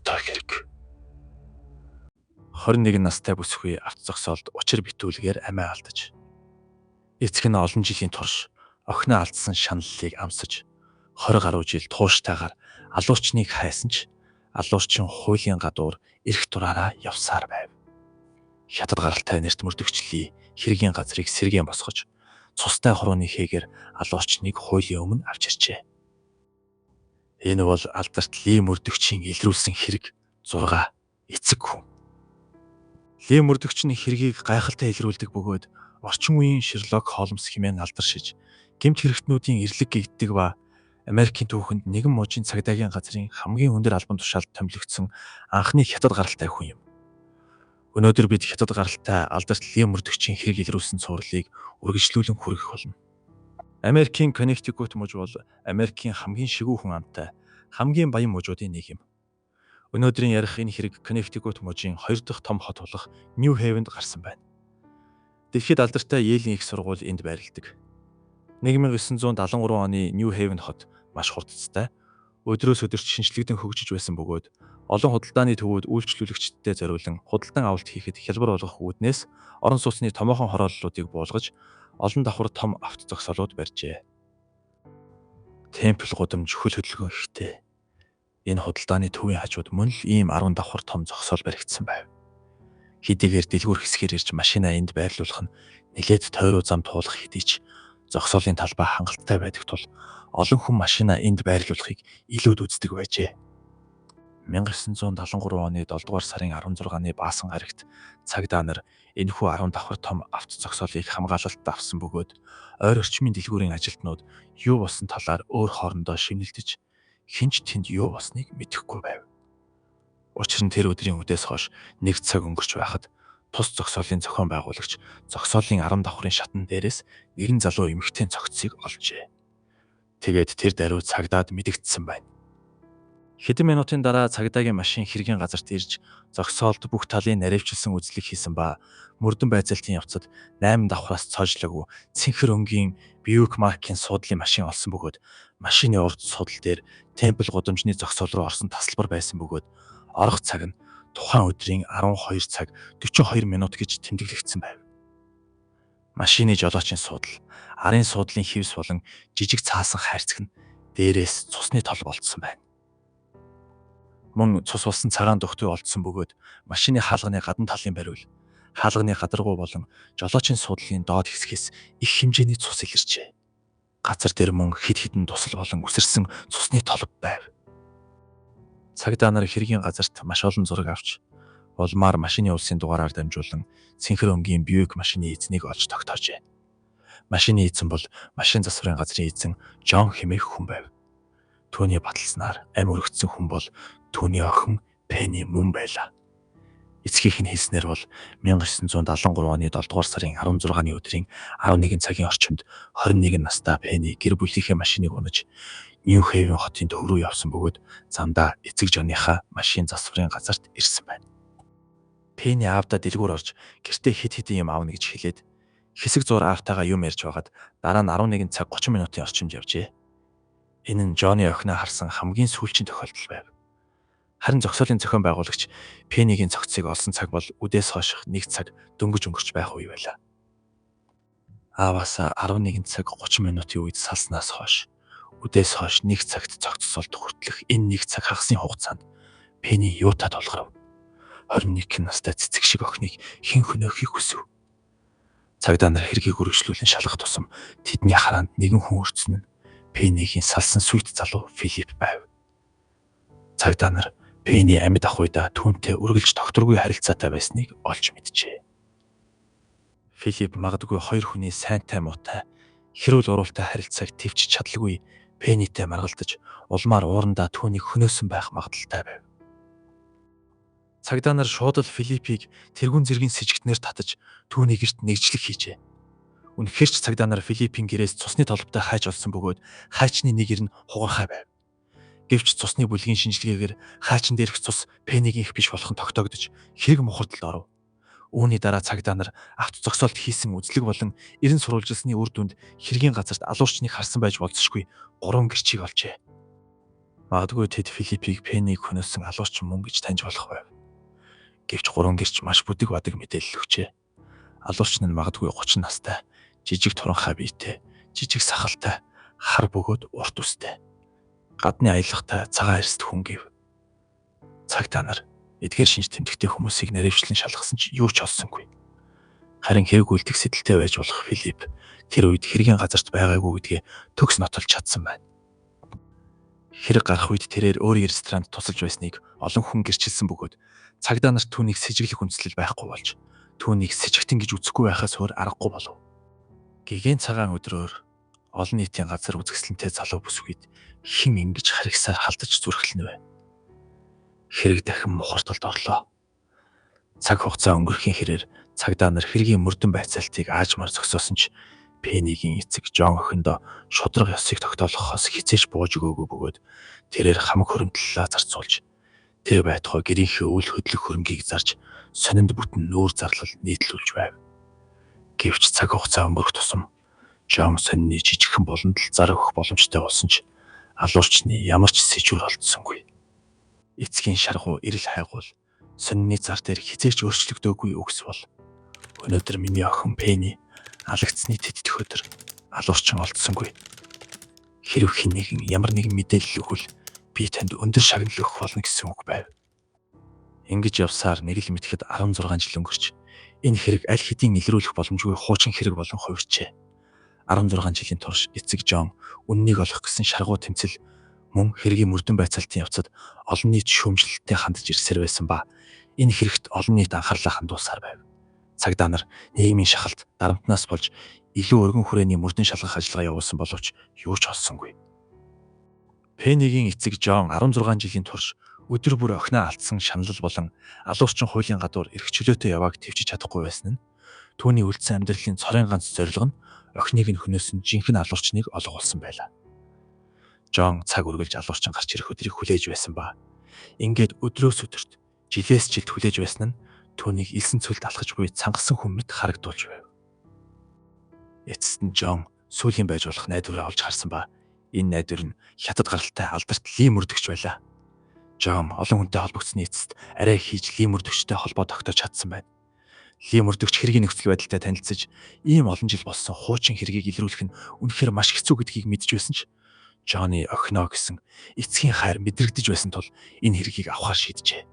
онцлогтой хэрэг. 21 настай бүсгүй авто зогсоолд учир битүүлгээр амиа алдаж. Эцэг нь олон жилийн турш охиноо алдсан шаналлыг амсаж 20 гаруй жил тууштайгаар алуурчныг хайсан ч алуурчин хуулийн гадуур эрх дураараа явсаар байв. Хятад гаралтай нэрт мөрдөгчлөлийн хэргийн газрыг сэргээн босгож цустай хурууны хийгээр алуурчныг хуулийн өмнө авч иржээ. Энэ бол алдарт Ли мөрдөгчийн илрүүлсэн хэрэг 6 эцэг хүн. Ли мөрдөгчний хэргийг гайхалтай илрүүлдэг бөгөөд орчин үеийн Шерлок Холмс хэмээн алдаршиж гэмт хэрэгтнүүдийн эрлэг гэгддэг ба Америкийн түүхэнд нэгэн мужийн цагдаагийн газрын хамгийн өндөр албан тушаалд томилогдсон анхны хятад гаралтай хүн юм. Өнөөдөр бид хятад гаралтай алдарт Ли мөрдөгчийн хэрэг илрүүлсэн цувралыг үргэлжлүүлэн хүргэх болно. Америкийн Коннектикут муж бол Америкийн хамгийн шигүү хүн амтай хамгийн баян мужуудын нэг юм. Өнөөдрийн ярих энэ хэрэг Коннектикут мужийн 2 дахь том хот болох Нью Хейвенд гарсан байна. Дэлхийд алдартай Йелийн их сургууль энд байрладаг. 1973 оны Нью Хейвен хот маш хурдцтай, өдрөөс өдөрт шинжлэгдэн хөгжиж байсан бөгөөд олон худалдааны төвүүд үйлчлүүлэгчдтэй зориулан худалдан авалт хийхэд хялбар болгох үүднээс орон сууцны томоохон хорооллуудыг буулгаж олон давхар том авто зогсоолууд барьжээ. Темпл гудамж хөл хөдөлгөөн ихтэй. Энэ худалдааны төвийн хажууд мөн л ийм 10 давхар том зогсоол баригдсан байв. Хэдийгээр дэлгүүр хэсгээр ирж машинаа энд байрлуулах нь нэлээд тойруу зам туулах хэдий ч зогсоолын талбай хангалттай байдаг тул олон хүн машинаа энд байрлуулахыг илүүд үздэг байжээ. 1973 оны 7 дугаар сарын 16-ны баасан гарагт цагдаа нар энэхүү 10 давхар том авто зогсоолыг хамгаалалт авсан бөгөөд ойр орчмын дэлгүүрийн ажилтнууд юу болсон талаар өөр хоорондоо шивнэлдэж хинч тэнд юу болсныг мэдэхгүй байв. Учир нь тэр өдрийн үдээс хойш 1 цаг өнгөрч байхад тус зогсоолын зохион байгуулагч зогсоолын 10 давхрын шатан дээрээс нэгэн залуу эмэгтэйн цогцыг олжээ. Тэгээд тэр даруй цагдаад мэдэгдсэн байна. Хэдэн минутын дараа цагдаагийн машин хэргийн газарт ирж зогсоолд бүх талын наривчилсан үзлэг хийсэн ба мөрдөн байцаалтын явцад 8 давхраас цоожлоогүй цэнхэр өнгийн Бьюик маркийн суудлын машин олсон бөгөөд машины урд судал дээр темпл гудамжны зогсоол руу орсон тасалбар байсан бөгөөд орох цаг нь тухайн өдрийн 12 цаг 42 минут гэж тэмдэглэгдсэн байв. Машины жолоочийн суудал, арын суудлын хивс болон жижиг цаасан хайрцаг нь дээрээс цусны тол болцсон байна. Мөн цус болсон цагаан дөхтөй олдсон бөгөөд машины хаалганы гадна талын бариул, хаалганы гадаргуу болон жолоочийн суудлын доод хэсгээс их хэмжээний цус илэрчээ. Газар дээр мөн хэд хэдэн тусал болон үсэрсэн цусны толб байв. Цагдаа нар хэргийн газарт маш олон зураг авч улмаар машины улсын дугаараар дамжуулан цэнхэр өнгийн Бьюик машины эзнийг олж тогтоожээ. Машины эзэн бол машин засварын газрын эзэн Жон хэмээх хүн байв. Түүний баталснаар амь өргөцсөн хүн бол түүний охин Пенни мөн байлаа. Эцгийнх нь хэлснээр бол 1973 оны 7 дугаар сарын 16-ны өдрийн 11 цагийн орчимд 21 настай Пенни гэр бүлийнхээ машиныг унаж Нью Хейвен хотын төв рүү явсан бөгөөд замдаа эцэг Жонныхаа машин засварын газарт ирсэн байна. Пенни аавдаа дэлгүүр орж гэртээ хэд хэдэн юм аавна гэж хэлээд хэсэг зур аавтайгаа юм ярьж байгаад дараа нь 11 цаг 30 минутын орчимд явжээ. Энэ нь Жонny охиноо харсан хамгийн сүүлчийн тохиолдол байв. Харин зогсоолын зохион байгуулагч Пеннигийн цогцыг олсон цаг бол үдээс хойш 1 цаг дөнгөж өнгөрч байх үе байлаа. Ааваас 11 цаг 30 минутын үед салснаас хойш үдээс хойш 1 цагт цогцсолд хүртэлх энэ 1 цаг хагасны хугацаанд Пенни юутай толгоров. 21 настай цэцэг шиг охиныг хэн хөнөөхийг хүсв. Цагдаа нар хэргийг үргэлжлүүлэн шалгах тусам тэдний хараанд нэгэн хүн өрцөн нь Пеннигийн салсан сүлд залуу Филипп байв. Цагдаа нар Пенни амьд ах уйда түүнтэй үргэлж тогтворгүй харилцаатай байсныг олж мэджээ. Филипп магадгүй хоёр хүний сайнтай муутай, хэрүүл уралтай харилцааг төвч чадлагүй Пеннитэй маргалдаж улмаар уурандаа түүнийг хөнөөсөн байх магадaltaй байв. Цагдаа нар шууд л Филиппийг тэргүүн зэргийн сэжигтнээр татаж түүний гэрт нэгжлэг хийжээ. Үнэхээр ч цагдаа нар Филиппийн гэрээс цусны толботой хайж олсон бөгөөд хайчны нэгэр нь хугархай байв. Гэвч цусны бүлгийн шинжилгээгээр хайчин дээрх цус Пеннигийн их биш болох нь тогтоогдож хэрэг мухардалд оров. Үүний дараа цагдаа нар авто зогсоолт хийсэн үзлэг болон эрен сурвалжилсны үр дүнд хэргийн газарт алуурчныг харсан байж болзошгүй 3 гэрчийг олжээ. Магадгүй тэд Филиппийг Пеннийг хөнөөсөн алуурчин мөн гэж таньж болох байв. Гэвч гурван гэрч маш бүдэг бадаг мэдээлэл өгчээ. Алуурчин нь магадгүй 30 настай, жижиг туранхай биетэй, жижиг сахалтай, хар бөгөөд урт үстэй. Гадны аялахтай цагаан арьст хүн гэв. Цагтаа нар эдгээр шинж тэмдэгтэй хүмүүсийг наривчлан шалгасан ч юу ч олсонгүй. Харин хэрэг үлдэх сэтэлтэй байж болох Филипп тэр үед хэргийн газарт байгаагүй гэдгээ төгс нотолж чадсан байна. Хэрэг гарах үед тэрээр өөрийн ресторанд тусалж байсныг олон хүн гэрчилсэн бөгөөд цагдаа нарт түүнийг сэжиглэх үндслэл байхгүй болж түүнийг сэжигтэн гэж үзэхгүй байхаас өөр аргагүй болов. Гэгээн цагаан өдрөөр олон нийтийн газар үзэсгэлэнтэй залуу бүс үед хэн ингэж харигсаар халдаж зүрхлэнэ вэ? Хэрэг дахин мухарталд орлоо. Цаг хугацаа өнгөрөхийн хэрээр цагдаа нар хэргийн мөрдөн байцаалтыг аажмаар зогсоосон ч Пеннигийн эцэг Жон охиндоо шудраг ёсыг тогтоолгохоос хизээж бууж өгөөгүй бөгөөд тэрээр хамаг хөрөмтлөлөө зарцуулж тэр байтугай гэрийнхээ үл хөдлөх хөрөнгийг зарж сонинд бүтэн нүүр зарлал нийтлүүлж байв. Гэвч цаг хугацаа өнгөрөх тусам Жон сонины жижигхэн болонд л зар өгөх боломжтой болсон ч алуурчны ямар ч сэжүүр олдсонгүй. Эцгийн шаргуу ирэл хайгуул сонины зар дээр хизээч өөрчлөгдөөгүй үгс бол өнөөдөр миний охин Пенни алагдсны тэтгэх өдөр алуурчин олдсонгүй. Хэрв хэн нэгэн ямар нэгэн мэдээлэл өгвөл би танд өндөр шагнал өгөх болно гэсэн үг байв. Ингэж явсаар нэг л мэтгэд 16 жил өнгөрч энэ хэрэг аль хэдийн илрүүлэх боломжгүй хуучин хэрэг болон хувирчээ. 16 жилийн турш эцэг Жон үннийг олох гэсэн шаргуу тэмцэл мөн хэргийн мөрдөн байцаалтын явцад олон нийт шүүмжлэлтэй хандж ирсээр байсан ба энэ хэрэгт олон нийт анхаарлаа хандуусаар байв. Цагдаа нар нийгмийн шахалт дарамтнаас болж илүү өргөн хүрээний мөрдөн шалгах ажиллагаа явуулсан боловч юу ч олсонгүй. Пеннигийн эцэг Жон 16 жилийн турш өдөр бүр охиноо алдсан шаналл болон алуурчин хуулийн гадуур эрх чөлөөтэй явааг төвчж чадахгүй байсан нь түүний үлдсэн амьдралын цорын ганц зорилго нь охиныг нь хөнөөсөн жинхэнэ алуурчныг олгуулсан байлаа. Жон цаг үргэлж алуурчин гарч ирэх өдрийг хүлээж байсан ба ингээд өдрөөс өдөрт жилээс жилд хүлээж байсан нь түүнийг элсэн цөлд алхаж буй цангасан хүн мэт харагдуулж байв. Эцэст нь Жон сүүлийн байж болох найдвараа олж харсан ба энэ найдвар нь хятад гаралтай алдарт лим мөрдөгч байлаа. Жон олон хүнтэй холбогдсны эцэст арай хийж лим мөрдөгчтэй холбоо тогтоож чадсан байна. Лим мөрдөгч хэргийн нөхцөл байдалтай танилцж ийм олон жил болсон хуучин хэргийг илрүүлэх нь үнэхээр маш хэцүү гэдгийг мэдж байсан ч Жоны охиноо гэсэн эцгийн хайр мэдрэгдэж байсан тул энэ хэргийг авахар шийджээ.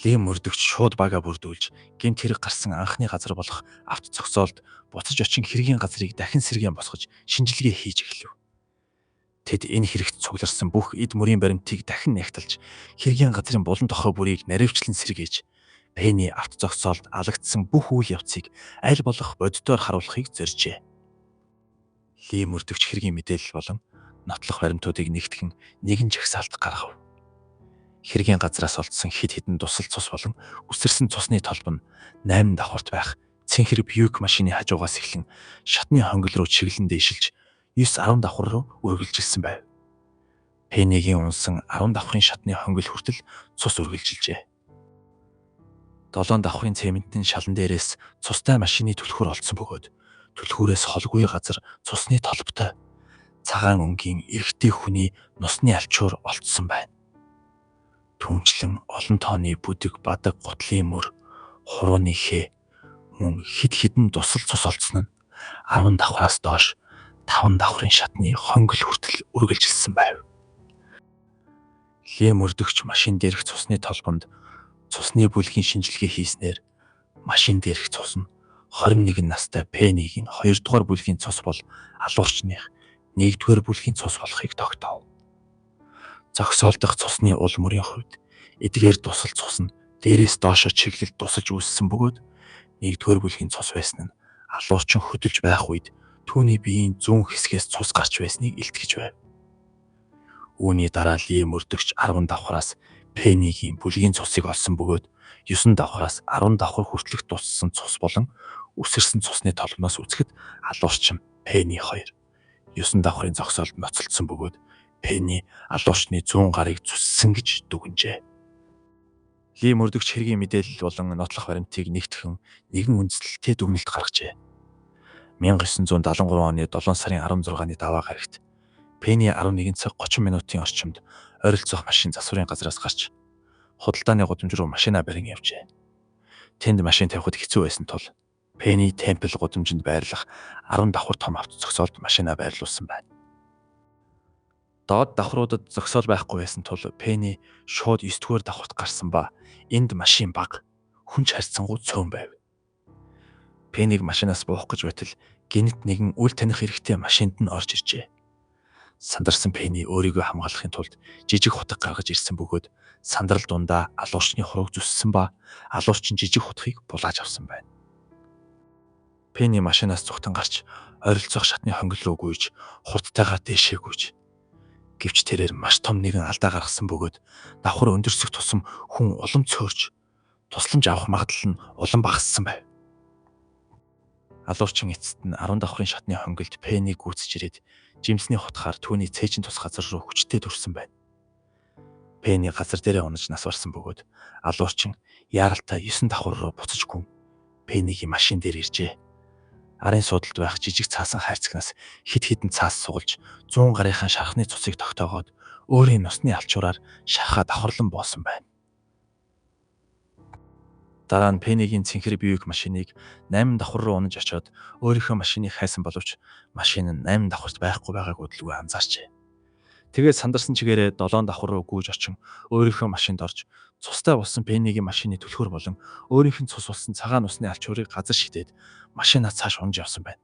Лим мөрдөгч шууд бага бүрдүүлж гэмт хэрэг гарсан анхны газар болох авто цогцоолд буцаж очин хэргийн газрыг дахин сэргээн босгож шинжилгээ хийж эхлэв. Тэд энэ хэрэгт цугларсан бүх эд мөрийн баримтыг дахин нягтлж хэргийн газрын булан тохой бүрийг наривчлан сэргээж Пенни авто цогцоолд алагдсан бүх үйл явцыг аль болох боддоор харуулахыг зоржээ. Лим мөрдөгч хэргийн мэдээлэл болон нотлох баримтуудыг нэгтгэн нэгэн жагсаалт гаргав. Хэргийн газраас олдсон хэд хэдэн тусал цус болон үсэрсэн цусны толб нь 8 давхарт байх цэнхэр бьюк машины хажуугаас эхлэн шатны хонгил руу чиглэн дэшилж 9-10 давхар руу үргэлжилсэн байв. Пеннигийн унсан 10 давхрын шатны хонгил хүртэл цус үргэлжилжээ. 7 давхрын цементийн шалан дээрээс цустай машины түлхүүр олдсон бөгөөд түлхүүрээс холгүй газар цусны толботой цагаан өнгийн эрэгтэй хүний нусны алчуур олдсон байна. Түнчлэн олон тооны бүдэг бадаг гутлын мөр, хурууны хээ, мөн хид хідэн тусал цус олдсон нь 10 давхраас доош 5 давхрын шатны хонгил хүртэл үргэлжилсэн байв. Лим мөрдөгч машин дээрх цусны толгонд цусны бүлгийн шинжилгээ хийснээр машин дээрх цус нь 21 настай Пеннигийн 2 дугаар бүлгийн цус бол алуурчных 1 дугаар бүлгийн цус болохыг тогтоов. Зогсоолдох цусны ул мөрийн хувьд эдгээр тусал цус нь дээрээс доошо чиглэл тусаж үүссэн бөгөөд 1 дугаар бүлгийн цус байсан нь алуурчин хөдөлж байх үед түүний биеийн зүүн хэсгээс цус гарч байсныг илтгэж байв. Үүний дараа Лим мөрдөгч 10 давхраас Пеннигийн бүлгийн цусыг олсон бөгөөд 9 давхраас 10 давхар хүртэлх туссан цус болон үсэрсэн цусны толгоноос үзэхэд алуурчин Пенни 2 9 давхрын зогсоолд ноцолдсон бөгөөд Пенни алуурчны 100 гарыг зүссэн гэж дүгнжээ. Лим мөрдөгч хэргийн мэдээлэл болон нотлох баримтыг нэгтгэн нэгэн үндэслэлтэй дүгнэлт гаргажээ. 1973 оны 7 сарын 16-ны даваа гарагт Пенни 11 цаг 30 минутын орчимд ойролцоох машин засварын газраас гарч худалдааны гудамж руу машинаа барин явжээ. Тэнд машин тавихад хэцүү байсан тул Пенни темпл гудамжинд байрлах 10 давхар том авто зогсоолд машинаа байрлуулсан байна. Доод давхруудад зогсоол байхгүй байсан тул Пенни шууд 9-р давхарт гарсан ба энд машин баг хүнч харьцангуй цөөн байв. Пенниг машинаас буух гэж байтал гинт нэгэн үл таних хэрэгтэй машинд нь орж иржээ. Сандарсан Пенни өөрийгөө хамгаалахын тулд жижиг хутаг гаргаж ирсэн бөгөөд сандрал дундаа алуурчны хурууг зүссэн ба алуурчин жижиг хутгийг булааж авсан байна. Пенни машинаас зүгтэн гарч ойролцоох шатны хонгил руу гүйж хурдтайгаар дээшээ гүйж. Гэвч тэрээр маш том нэгэн алдаа гаргасан бөгөөд давхар өндөрсөх тусам хүн улам цөөрж тусламж авах магадлал нь улам багассан байв. Алуурчин эцэст нь 10 давхрын шатны хонгилд Пенни гүйцэж ирээд жимсний хутгаар түүний цээжин тус газар руу хүчтэй төрсөн байна. Пенни газар дээрээ унаж нас барсан бөгөөд алуурчин яаралтай 9 давхар руу буцаж гүн Пеннигийн машин дээр иржээ. Арын суудалд байх жижиг цаасан хайрцагнаас хид хідэн цаас сугалж 100 гарынхаа шархны цусыг тогтоогоод өөрийн нусны алчуураар шахаа давхарлан боосон байна. Дараа нь Пеннигийн цэнхэр Бьюик машиныг 8 давхар руу унаж очиод өөрийнхөө машиныг хайсан боловч машин нь 8 давхарт байхгүй байгааг өдлөгөө анзаарчээ. Тэгээд сандарсан чигээрээ 7 давхар руу гүйж очин өөрийнхөө машинд орж цустай болсон Пеннигийн машины түлхүүр болон өөрийнх нь цус болсон цагаан усны алчуурыг газар шидээд машинаа цааш унж явсан байна.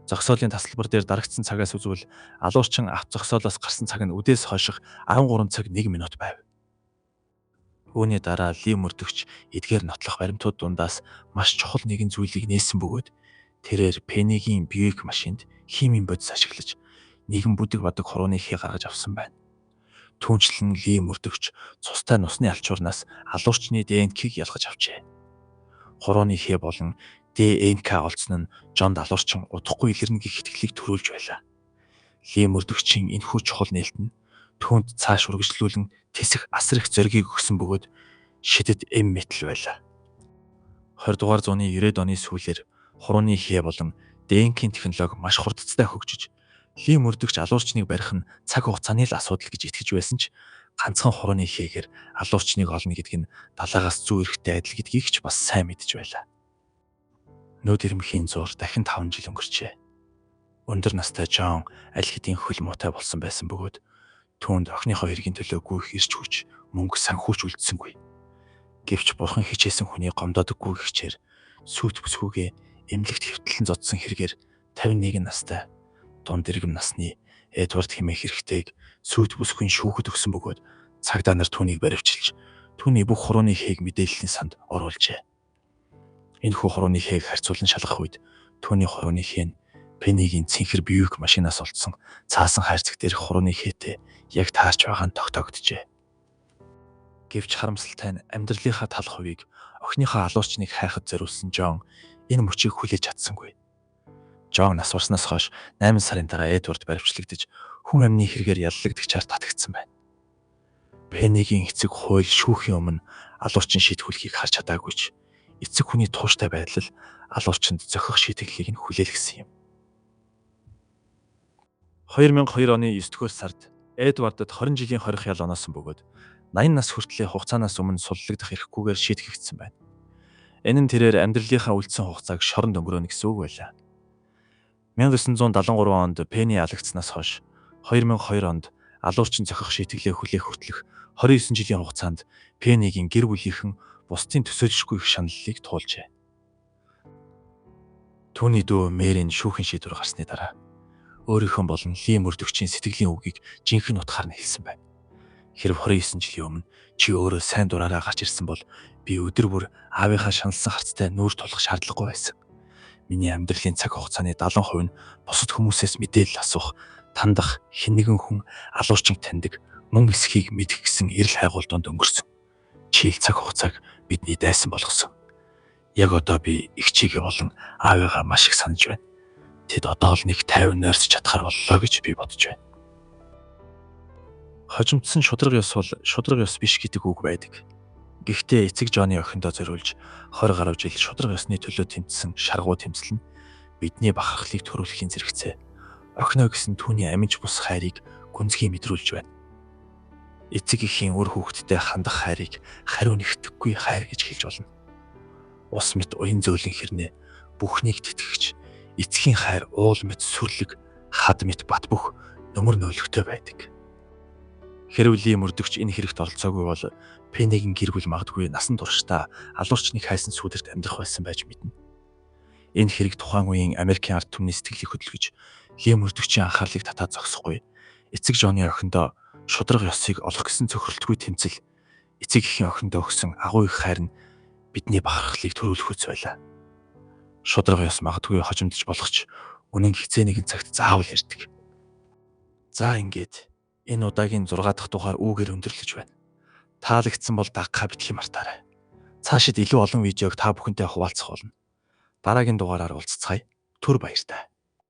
Зогсоолын тасалбар дээр дарагдсан цагаас үзвэл алуурчин авто зогсоолоос гарсан цаг нь үдээс хойших 13 цаг 1 минут байв. Үүний дараа Ли мөрдөгч эдгээр нотлох баримтууд дундаас маш чухал нэгэн зүйлийг нээсэн бөгөөд тэрээр Пеннигийн Бьюик машинд химийн бодис ашиглаж нэгэн бүдэг бадаг хурууны хий гаргаж авсан байна. Түүнчлэн Ли мөрдөгч цустай нусны алчуурнаас алуурчны ДНК-г ялгаж авчээ. Хурууны хий болон ДНК олцсон нь Жонд алуурчин удахгүй илэрнэ гэх итгэлийг төрүүлж байлаа. Ли мөрдөгчийн энэхүү чухал нээлт нь түүнд цааш үргэлжлүүлэн тэсэх асар их зоригийг өгсөн бөгөөд шидэт эм метал байлаа. 20 дугаар зууны 90-ад оны сүүлээр хурууны хий болон ДНК-ийн технологи маш хурдцтай хөгжиж Ли мөрдөгч алуурчныг барих нь цаг хугацааны л асуудал гэж итгэж байсан ч ганцхан хурууны хийгээр алуурчныг олно гэдг нь далаагаас зүү эрэхтэй адил гэдгийг ч бас сайн мэдж байлаа. Нүүд ирмхийн зуур дахин 5 жил өнгөрчээ. Өндөр настай Жон аль хэдийн хөл муутай болсон байсан бөгөөд түүнд охиныхоо хэргийн төлөө гүйх ирж хүч мөнгө санхүүч үлдсэнгүй. Гэвч бурхан хичээсэн хүний гомдоодөггүй гихчээр сүйт бүсгүйгээ эмнэлэгт хэвтэлэн зодсон хэрэгээр 51 настай дунд иргэм насны Эдвард хэмээх хэрэгтэйг сүйт бүсгүй шүүхэд өгсөн бөгөөд цагдаа нар түүнийг баривчилж түүний бүх хурууны хээг мэдээллийн санд оруулжээ. Энэхүү хурууны хээг харьцуулан шалгах үед түүний хурууны хээ нь Пеннигийн цэнхэр Бьюик машинаас олдсон цаасан хайрцаг дээрх хурууны хээтэй яг таарч байгаа нь тогтоогджээ. Гэвч харамсалтай нь амьдралынхаа тал хувийг охиныхоо алуурчныг хайхад зориулсан Жон энэ мөчийг хүлээж чадсангүй. Жон нас барснаас хойш 8 сарын дараа Эдвард баривчлагдаж хүн амны хэрэгээр яллагдагчаар татагдсан байна. Пеннигийн эцэг хууль шүүхийн өмнө алуурчин шийтгүүлэхийг харж чадаагүй ч эцэг хүний тууштай байдал алуурчинд зохих шийтгэлийг нь хүлээлгэсэн юм. 2002 оны 9-р сард Эдвардад 20 жилийн хорих ял оноосон бөгөөд 80 нас хүртлээр хугацаанаас өмнө суллагдах эрхгүйгээр шийтгэгдсэн байна. Энэ нь тэрээр амьдралынхаа үлдсэн хугацааг шоронд өнгөрөөнө гэсэн үг байлаа. 1973 онд Пенни алагдсанаас хойш 2002 онд алуурчин зохих шийтгэлээ хүлээх хүртэлх 29 жилийн хугацаанд Пеннигийн гэр бүлийнхэн бусдын төсөөлшгүй их шаналлыг туулжээ. Түүний дүү Мэрийн шүүхийн шийдвэр гарсны дараа өөрийнхөө болон Ли мөрдөгчийн сэтгэлийн үгийг жинхэнэ утгаар нь хэлсэн байна. Хэрв 29 жилийн өмнө чи өөрөө сайн дураараа гарч ирсэн бол би өдөр бүр аавынхаа шаналсан харцтай нүүр тулах шаардлагагүй байсан. Миний амьдралын цаг хугацааны 70% нь бусад хүмүүсээс мэдээлэл асуух, тандах, хэн нэгэн хүн алуурчин таньдаг, мөн эсхийг мэдэх гэсэн эрэл хайгуулданд өнгөрсөн. Чийл цаг хугацааг бидний дайсан болгосон. Яг одоо би их чигээ болон аавыгаа маш их санаж байна. Тэд одоо л нэг 50 нойрсож чадхаар боллоо гэж би бодож байна. Хожимдсан шудраг ёс бол шудраг ёс биш гэдэг үг байдаг. Гэхдээ эцэг Жоны охиндоо зориулж 20 гаруй жил шудраг ёсны төлөө тэмцсэн шаргуу тэмцэл нь бидний бахархлыг төрүүлэхийн зэрэгцээ Охиноо гэсэн түүний аминч бус хайрыг гүнзгий мэдрүүлж байна. Эцэг эхийн үр хүүхэдтэй хандах хайрыг хариу нэгтгэхгүй хайр гэж хэлж болно. Ус мэт уян зөөлөн хэрнээ бүхнийг тэтгэгч эцгийн хайр уул мэт сүрлэг, хад мэт бат бөх нөмөр нөөлөгтэй байдаг. Хэрвээ мөрдөгч энэ хэрэгт оролцоогүй бол Пенегийн гэр бүл магадгүй насан туршдаа алуурчныг хайсан сүлэрт амьдрах байсан байж мэднэ. Энэ хэрэг тухайн үеийн Америкийн ард түмний сэтгэлийг хөдөлгөж, Ли мөрдөгчийн анхаарлыг татаад зогсохгүй. Эцэг Жоны охиндоо шударга ёсыг олох гэсэн цохиролтгүй тэмцэл, эцэг эхийн охиндоо өгсөн агуу их хайр нь бидний бахархлыг төрүүлэхүйц байлаа. Шударга ёс магадгүй хожимдож болох ч үнэн хизээ нэгэн цагт заавал ярьдаг. За ингээд энэ удаагийн 6 дахь дугаар үүгээр өндөрлөж байна. Таалагдсан бол дагахаа битгий мартаарай. Цаашид илүү олон видеог та бүхэнтэй хуваалцах болно. Дараагийн дугаараар уулзцгаая. Түр баяртай.